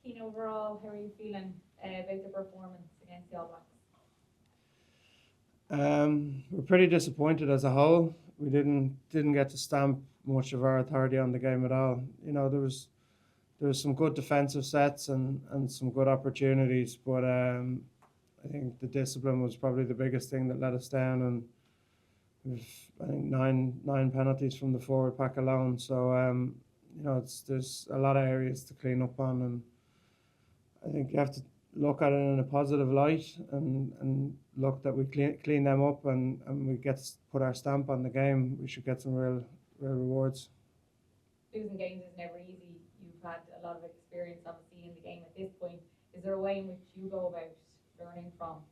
Cian, overall, how are you feeling about the performance against the All Blacks? We're pretty disappointed as a whole. We didn't get to stamp much of our authority on the game at all. There was some good defensive sets and some good opportunities, but I think the discipline was probably the biggest thing that let us down. And we've, I think, nine penalties from the forward pack alone. So there's a lot of areas to clean up on, and I think you have to look at it in a positive light and look that we clean them up and we get to put our stamp on the game. We should get some real rewards. Losing games is never easy. You've had a lot of experience, obviously, in the game at this point. Is there a way in which you go about learning from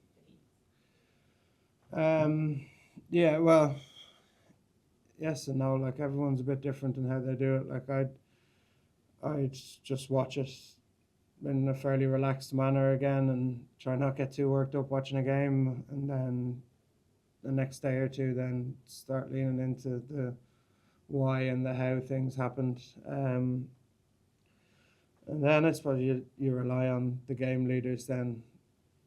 defeats? Yeah, well, yes and no. Like, everyone's a bit different in how they do it. Like, I'd just watch it in a fairly relaxed manner again and try not get too worked up watching a game, and then the next day or two then start leaning into the why and the how things happened. And then I suppose you rely on the game leaders then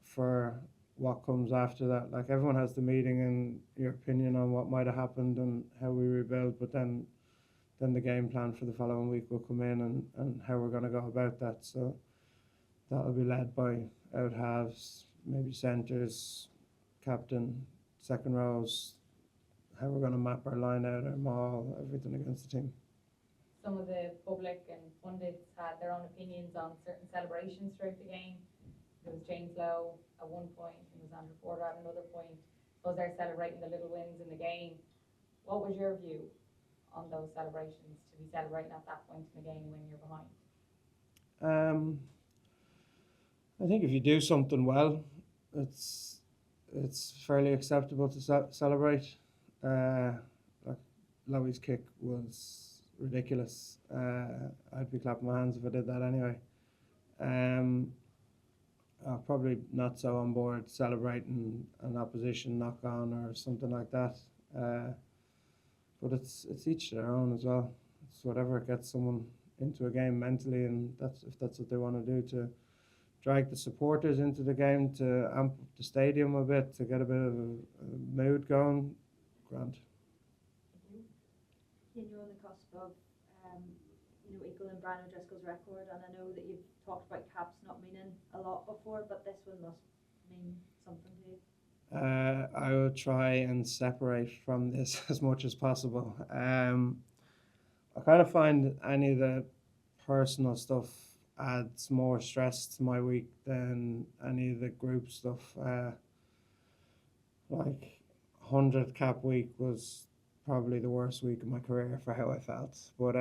for what comes after that. Like, everyone has the meeting and your opinion on what might have happened and how we rebuild, but then the game plan for the following week will come in and how we're going to go about that. So that'll be led by out halves, maybe centres, captain, second rows, how we're going to map our line out, our maul, everything against the team. Some of the public and pundits had their own opinions on certain celebrations throughout the game. There was James Lowe at one point, and there was Andrew Porter at another point. Those are celebrating the little wins in the game. What was your view on those celebrations, to be celebrating at that point in the game when you're behind? I think if you do something well, it's fairly acceptable to celebrate. Like, Lowe's kick was ridiculous. I'd be clapping my hands if I did that anyway. Probably not so on board celebrating an opposition knock on or something like that. But it's each their own as well. It's whatever gets someone into a game mentally, and that's what they want to do, to drag the supporters into the game, to amp up the stadium a bit, to get a bit of a mood going. Grant. You're on the cusp of equaling Brian O'Driscoll's record, and I know that you've talked about caps not meaning a lot before, but this one must mean something to you. I will try and separate from this as much as possible. I kind of find any of the personal stuff adds more stress to my week than any of the group stuff. Like, 100th cap week was probably the worst week of my career for how I felt. But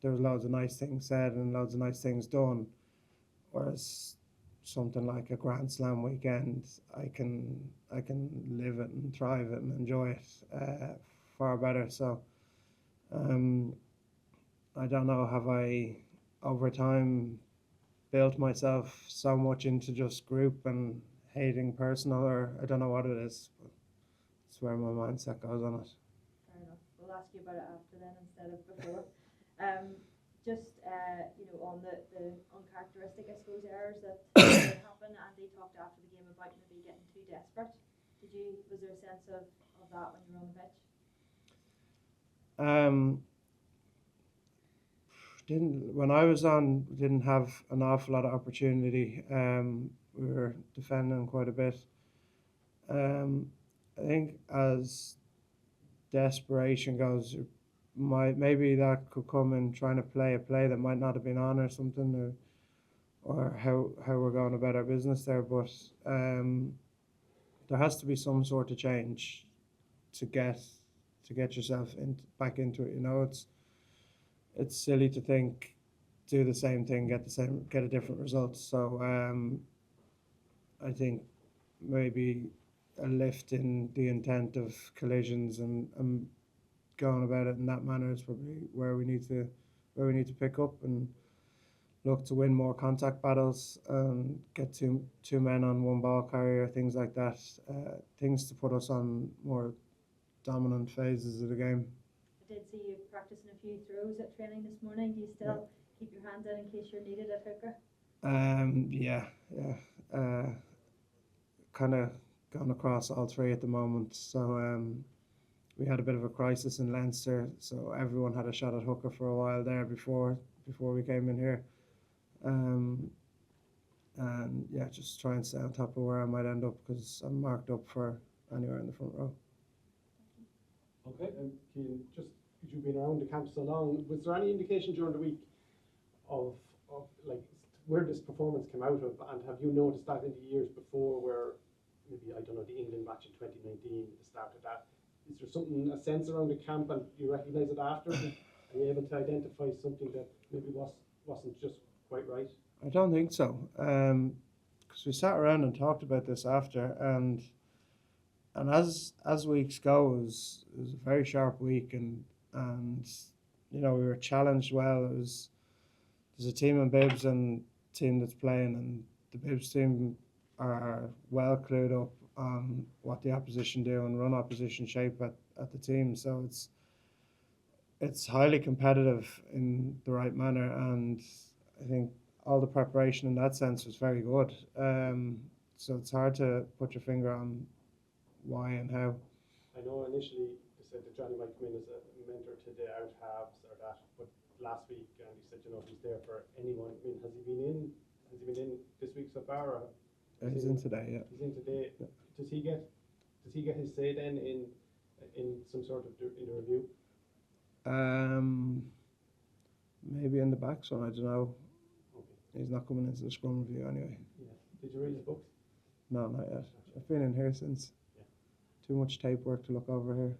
there was loads of nice things said and loads of nice things done. Whereas something like a Grand Slam weekend, I can live it and thrive it and enjoy it far better. So I don't know, have I over time built myself so much into just group and hating personal, or I don't know what it is, but it's where my mindset goes on it. Fair enough. We'll ask you about it after then instead of before. On the uncharacteristic, I suppose, errors that happen. Andy talked after the game about maybe getting too desperate. Was there a sense of that when you were on the pitch? When I was on, didn't have an awful lot of opportunity. We were defending quite a bit. I think as desperation goes, maybe that could come in trying to play a play that might not have been on or something, or how we're going about our business there. But there has to be some sort of change to get yourself back into it. It's silly to think do the same thing, get a different result. So I think maybe a lift in the intent of collisions and going about it in that manner is probably where we need to pick up and look to win more contact battles and get two men on one ball carrier, things like that. Things to put us on more dominant phases of the game. I did see you practicing a few throws at training this morning. Do you still keep your hand in case you're needed at hooker? Yeah. Kind of gone across all three at the moment. So we had a bit of a crisis in Leinster, so everyone had a shot at hooker for a while there before we came in here. And yeah, just try and stay on top of where I might end up because I'm marked up for anywhere in the front row. Okay, and Cian, just because you've been around the camp so long, was there any indication during the week of like where this performance came out of, and have you noticed that in the years before where maybe, I don't know, the England match in 2019, the start of that, is there something, a sense around the camp and you recognise it after? Are you able to identify something that maybe wasn't just quite right? I don't think so, because we sat around and talked about this after, and as weeks go, it was a very sharp week, and you know, we were challenged well. There's a team in Bibs and team that's playing, and the Bibs team are well clued up on what the opposition do and run opposition shape at the team. So it's highly competitive in the right manner, and I think all the preparation in that sense was very good. So it's hard to put your finger on why and how. I know initially they said that Johnny might come in as a mentor to the out halves or that, but last week he said, you know, he's there for anyone. I mean, has he been in this week so far? Or He's in today, yeah. He's in today. Yeah. Does he get his say then in some sort of in the review? Maybe in the backs one, I don't know. Okay. He's not coming into the scrum review anyway. Yeah. Did you read his books? No, not yet. I've been in here since. Yeah. Too much tape work to look over here.